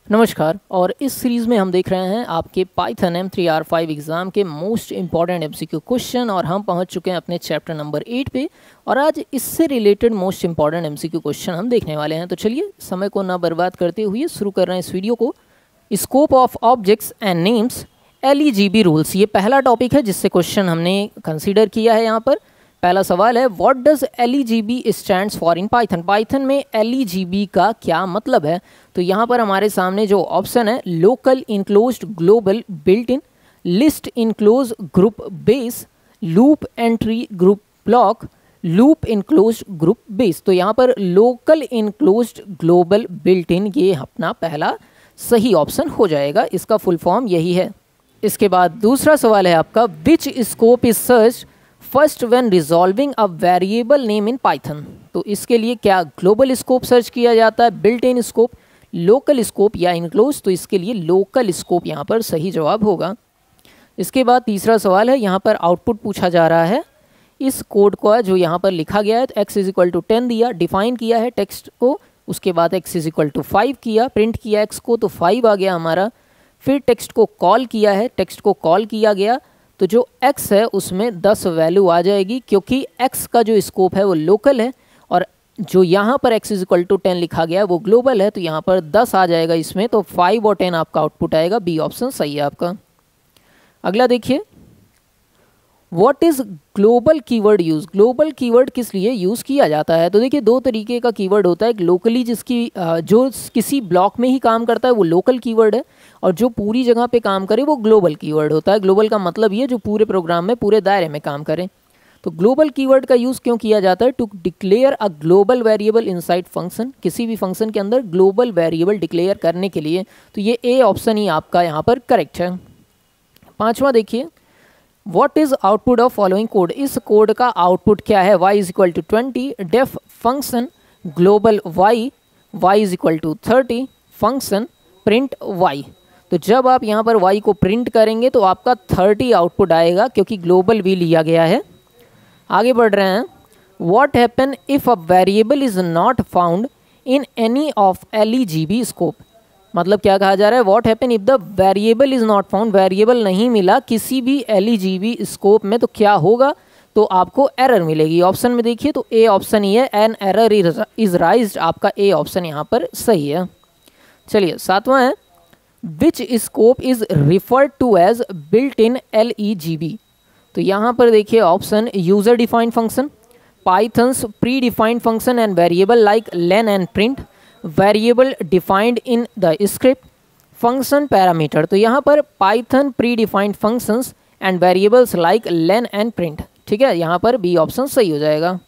नमस्कार। और इस सीरीज़ में हम देख रहे हैं आपके पाइथन M3R5 एग्ज़ाम के मोस्ट इम्पॉर्टेंट MCQ क्वेश्चन, और हम पहुंच चुके हैं अपने चैप्टर नंबर 8 पे। और आज इससे related most important MCQ question हम देखने वाले हैं। तो चलिए समय को ना बर्बाद करते हुए शुरू कर रहे हैं इस वीडियो को। Scope of objects and names, LEGB rules, ये पहला टॉपिक है जिससे क्वेश्चन हमने कंसिडर किया है। यहाँ पर पहला सवाल है, what does LEGB stands for in Python. Python में LEGB का क्या मतलब है। तो यहाँ पर हमारे सामने जो ऑप्शन है, local enclosed global built in, list enclose group base, loop entry group block, loop enclosed group base. तो यहाँ पर local enclosed global built in ये अपना पहला सही ऑप्शन हो जाएगा, इसका फुल फॉर्म यही है। इसके बाद दूसरा सवाल है आपका, which scope is search first when resolving a variable name in Python. तो इसके लिए क्या ग्लोबल स्कोप सर्च किया जाता है, built in scope, local scope या इनक्लोज। तो इसके लिए लोकल स्कोप यहाँ पर सही जवाब होगा। इसके बाद तीसरा सवाल है, यहाँ पर आउटपुट पूछा जा रहा है इस कोड का जो यहाँ पर लिखा गया है। तो x इज इक्वल टू 10 दिया, डिफाइन किया है टेक्स्ट को, उसके बाद x इज इक्वल टू 5 किया, प्रिंट किया x को, तो 5 आ गया हमारा। फिर टेक्स्ट को कॉल किया है, टेक्स्ट को कॉल किया गया, तो जो x है उसमें 10 वैल्यू आ जाएगी, क्योंकि x का जो स्कोप है वो लोकल है और जो यहाँ पर x इज इक्वल टू 10 लिखा गया है वो ग्लोबल है। तो यहाँ पर 10 आ जाएगा इसमें, तो 5 और 10 आपका आउटपुट आएगा। बी ऑप्शन सही है आपका। अगला देखिए, what is global keyword use. Global keyword किस लिए यूज़ किया जाता है। तो देखिए दो तरीके का कीवर्ड होता है, एक लोकली जिसकी जो किसी ब्लॉक में ही काम करता है वो लोकल कीवर्ड है, और जो पूरी जगह पे काम करे वो ग्लोबल कीवर्ड होता है। ग्लोबल का मतलब ये जो पूरे प्रोग्राम में पूरे दायरे में काम करे। तो ग्लोबल कीवर्ड का यूज़ क्यों किया जाता है, to declare a global variable inside function, किसी भी फंक्शन के अंदर ग्लोबल वेरिएबल डिक्लेयर करने के लिए। तो ये ए ऑप्शन ही आपका यहाँ पर करेक्ट है। पांचवा देखिए, what is output of following code. इस कोड का आउटपुट क्या है, y is equal to 20, def function global y is equal to 30, function print y। तो जब आप यहाँ पर y को प्रिंट करेंगे तो आपका 30 आउटपुट आएगा, क्योंकि ग्लोबल भी लिया गया है। आगे बढ़ रहे हैं, what happen if a variable is not found in any of LEGB scope. मतलब क्या कहा जा रहा है, what happen if the variable is not found, variable नहीं मिला किसी भी LEGB स्कोप में, तो क्या होगा, तो आपको एरर मिलेगी। ऑप्शन में देखिए तो ए ऑप्शन ही है, एन एरर इज राइज्ड, आपका ए ऑप्शन यहाँ पर सही है। चलिए सातवां है, which scope is referred to as built in LEGB। तो यहाँ पर देखिए option, user defined function, Python's predefined function and variable like len and print, variable defined in the script, function parameter. तो यहाँ पर Python predefined functions and variables like len and print. ठीक है, यहाँ पर B option सही हो जाएगा।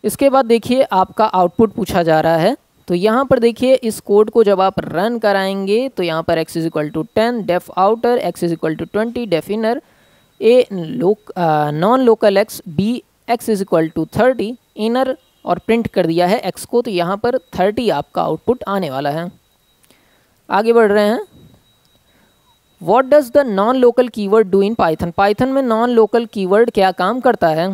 इसके बाद देखिए आपका आउटपुट पूछा जा रहा है। तो यहाँ पर देखिए इस कोड को जब आप रन कराएंगे तो यहाँ पर x is equal to 10, def outer, x is equal to 20, def inner, a nonlocal x, B x is equal to 30 inner, और प्रिंट कर दिया है x को। तो यहाँ पर 30 आपका आउटपुट आने वाला है। आगे बढ़ रहे हैं, what does the non local keyword do in Python. Python में नॉन लोकल कीवर्ड क्या काम करता है।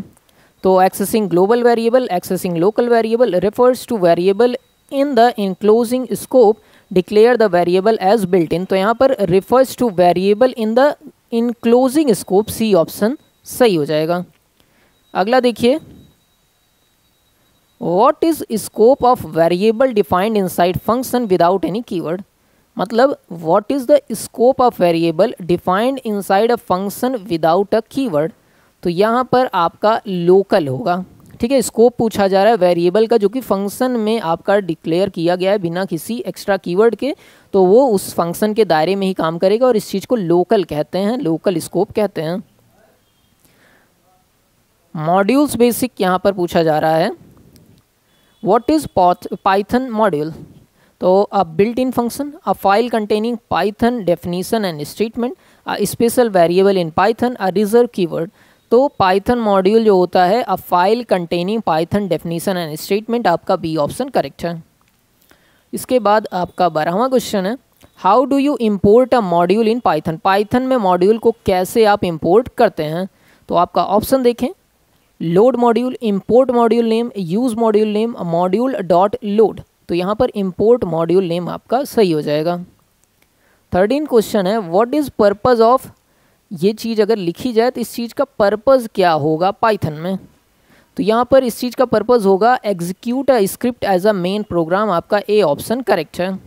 तो accessing global variable, accessing local variable, refers to variable in the enclosing scope, declare the variable as built in. तो यहाँ पर refers to variable in the enclosing scope, C option सही हो जाएगा। अगला देखिए, what is scope of variable defined inside function without any keyword. मतलब what is the scope of variable defined inside a function without a keyword. तो यहाँ पर आपका लोकल होगा। ठीक है, स्कोप पूछा जा रहा है वेरिएबल का जो कि फंक्शन में आपका डिक्लेयर किया गया है बिना किसी एक्स्ट्रा कीवर्ड के, तो वो उस फंक्शन के दायरे में ही काम करेगा, और इस चीज़ को लोकल कहते हैं, लोकल स्कोप कहते हैं। मॉड्यूल्स बेसिक यहाँ पर पूछा जा रहा है, व्हाट इज पाइथन मॉड्यूल। तो a built in function, a file containing Python definition and statement, a special variable in Python, a reserved keyword. तो पाइथन मॉड्यूल जो होता है, a file containing Python definition and statement, आपका B option correct है। इसके बाद आपका 12वां क्वेश्चन है, how do you import a module in Python. Python में मॉड्यूल को कैसे आप इम्पोर्ट करते हैं। तो आपका ऑप्शन देखें, load module, import module name, use module name, module dot load. तो यहाँ पर इम्पोर्ट मॉड्यूल नेम आपका सही हो जाएगा। 13 क्वेश्चन है, व्हाट इज़ पर्पज़ ऑफ, ये चीज़ अगर लिखी जाए तो इस चीज़ का पर्पज़ क्या होगा पाइथन में। तो यहाँ पर इस चीज़ का पर्पज़ होगा execute a script as a main program, आपका ए ऑप्शन करेक्ट है।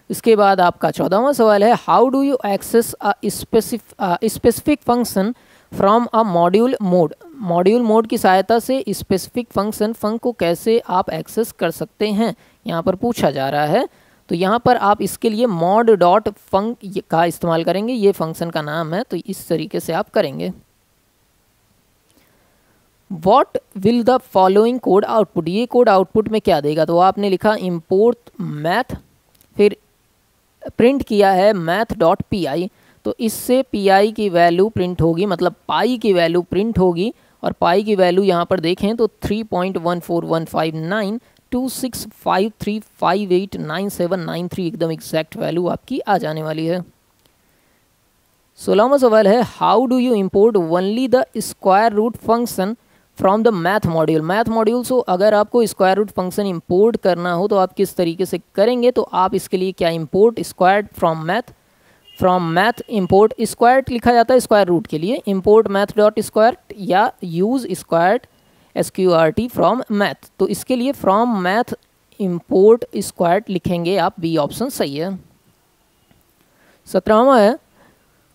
इसके बाद आपका 14वां सवाल है, how do you access a specific function from a module mode. Module mode की सहायता से स्पेसिफिक फंक्शन को कैसे आप एक्सेस कर सकते हैं, यहाँ पर पूछा जा रहा है। तो यहाँ पर आप इसके लिए mod डॉट फंक का इस्तेमाल करेंगे, ये फंक्शन का नाम है, तो इस तरीके से आप करेंगे। What will the following code output, ये कोड आउटपुट में क्या देगा, तो आपने लिखा import math, फिर प्रिंट किया है math डॉट py, तो इससे py की वैल्यू प्रिंट होगी, मतलब पाई की वैल्यू प्रिंट होगी। और पाई की वैल्यू यहाँ पर देखें तो 3.141592653589793 एकदम एग्जैक्ट वैल्यू आपकी आ जाने वाली है। 16वां सवाल है, how do you import only the square root function from the math module. Math module so अगर आपको स्क्वायर रूट फंक्शन इंपोर्ट करना हो तो आप किस तरीके से करेंगे, तो आप इसके लिए क्या import squared from math import squared लिखा जाता है स्क्वायर रूट के लिए, इंपोर्ट मैथ डॉट स्क्वायर्ड या use squared SQRT from math. तो इसके लिए फ्रॉम मैथ इंपोर्ट स्क्वायर्ड लिखेंगे आप, बी ऑप्शन सही है। 17वां है,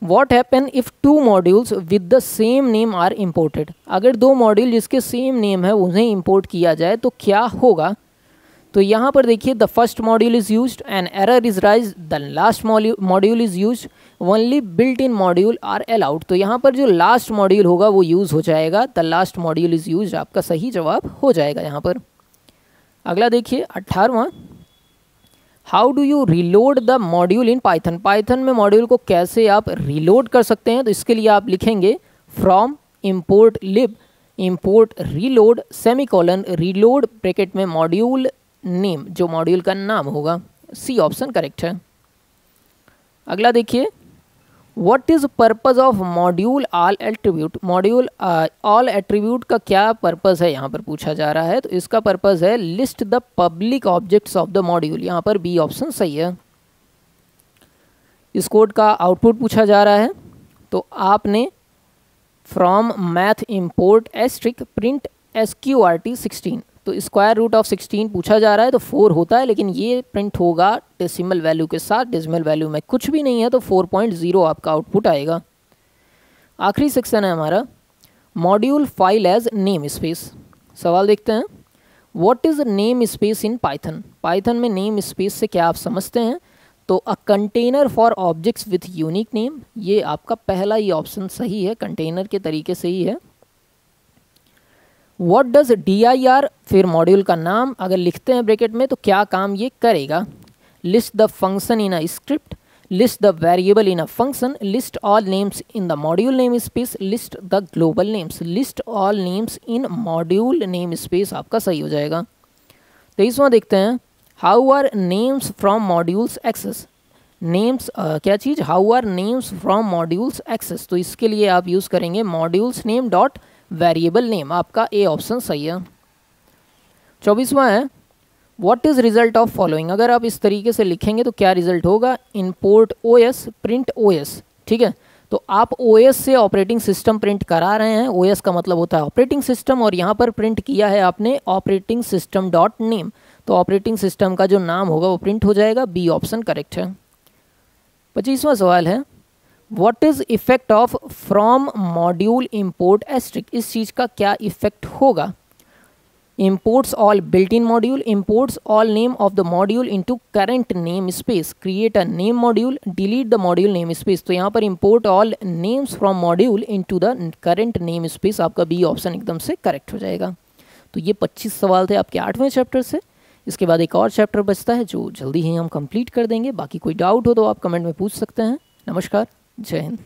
What happen if two modules with the same name are imported। अगर दो मॉड्यूल जिसके सेम नेम है उन्हें इंपोर्ट किया जाए तो क्या होगा। तो यहाँ पर देखिए, the first module is used and error is raise, the last module is used, only built in module are allowed. तो यहाँ पर जो लास्ट मॉड्यूल होगा वो यूज़ हो जाएगा, the last module is used आपका सही जवाब हो जाएगा यहाँ पर। अगला देखिए 18वां, how do you reload the module in Python. Python में मॉड्यूल को कैसे आप रीलोड कर सकते हैं, तो इसके लिए आप लिखेंगे from import lib import reload semicolon reload bracket में मॉड्यूल नेम, जो मॉड्यूल का नाम होगा, सी ऑप्शन करेक्ट है। अगला देखिए, what is purpose of module all attribute. Module all attribute का क्या पर्पज है यहाँ पर पूछा जा रहा है, तो इसका पर्पज है list the public objects of the module, यहाँ पर बी ऑप्शन सही है। इस कोड का आउटपुट पूछा जा रहा है, तो आपने from math import asterisk print SQRT 16, तो स्क्वायर रूट ऑफ 16 पूछा जा रहा है तो 4 होता है, लेकिन ये प्रिंट होगा डेसिमल वैल्यू के साथ, डेसिमल वैल्यू में कुछ भी नहीं है तो 4.0 आपका आउटपुट आएगा। आखिरी सेक्शन है हमारा, module file as name space. सवाल देखते हैं, what is name space in Python. Python में नेम स्पेस से क्या आप समझते हैं, तो a container for objects with unique name, ये आपका पहला ही ऑप्शन सही है, कंटेनर के तरीके से ही है। व्हाट डज dir, फिर मॉड्यूल का नाम अगर लिखते हैं ब्रैकेट में तो क्या काम ये करेगा, list the function in a script, list the variable in a function, list all names in the module namespace, list the global names, list all names in module namespace आपका सही हो जाएगा। 23वां देखते हैं, how are names from modules access. Names क्या चीज़, how are names from modules access, तो इसके लिए आप यूज़ करेंगे modules name dot variable name, आपका ए ऑप्शन सही है। 24वां है, what is result of following. अगर आप इस तरीके से लिखेंगे तो क्या रिजल्ट होगा, इंपोर्ट OS प्रिंट OS, ठीक है। तो आप OS से ऑपरेटिंग सिस्टम प्रिंट करा रहे हैं, OS का मतलब होता है ऑपरेटिंग सिस्टम, और यहाँ पर प्रिंट किया है आपने ऑपरेटिंग सिस्टम डॉट नेम, तो ऑपरेटिंग सिस्टम का जो नाम होगा वो प्रिंट हो जाएगा, बी ऑप्शन करेक्ट है। 25वां सवाल है, what is effect of from module import asterisk. इस चीज़ का क्या इफेक्ट होगा, imports all built-in module, imports all name of the module into current namespace, create a name module, delete the module namespace। तो यहाँ पर import all names from module into the current namespace, आपका B option एकदम से correct हो जाएगा। तो ये 25 सवाल थे आपके 8वें चैप्टर से। इसके बाद एक और चैप्टर बचता है जो जल्दी ही हम कंप्लीट कर देंगे। बाकी कोई डाउट हो तो आप कमेंट में पूछ सकते हैं। नमस्कार, जय हिंद।